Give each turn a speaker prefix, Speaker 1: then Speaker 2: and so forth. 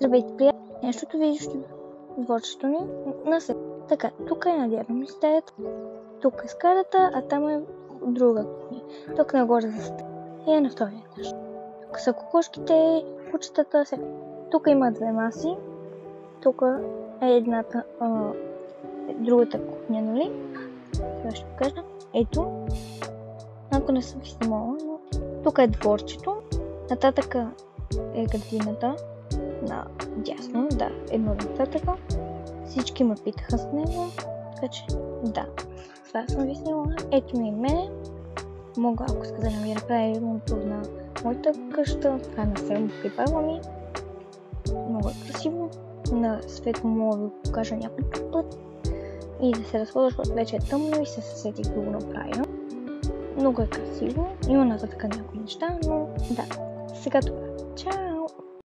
Speaker 1: Здравейте, приятели! Нещото виждащо дворчето ни на след. Така, тук е надявно ми стаята, тук е скалата, а там е друга кухня. Тук нагоре за стая и е на втория етаж. Тук са кокошките, кучетата, сега. Тук има две маси, тук е едната, другата кухня, нали? Сега ще покажа. Ето, ако не съм ви снимала, но тук е дворчето, нататък е градината, на дясно, да, едно нататъка. Всички ме питаха с него, така че да, това съм ви снимала. Ето ми и мене. Мога, ако иска да намеря правилното на моята къща, това е на село при баба ми. Много е красиво. На светло мога да ви покажа някой път. И да се разходя, защото вече е тъмно и се сетих да го направя. Много е красиво. Има нататък някои неща, но да. Сега това. Чао!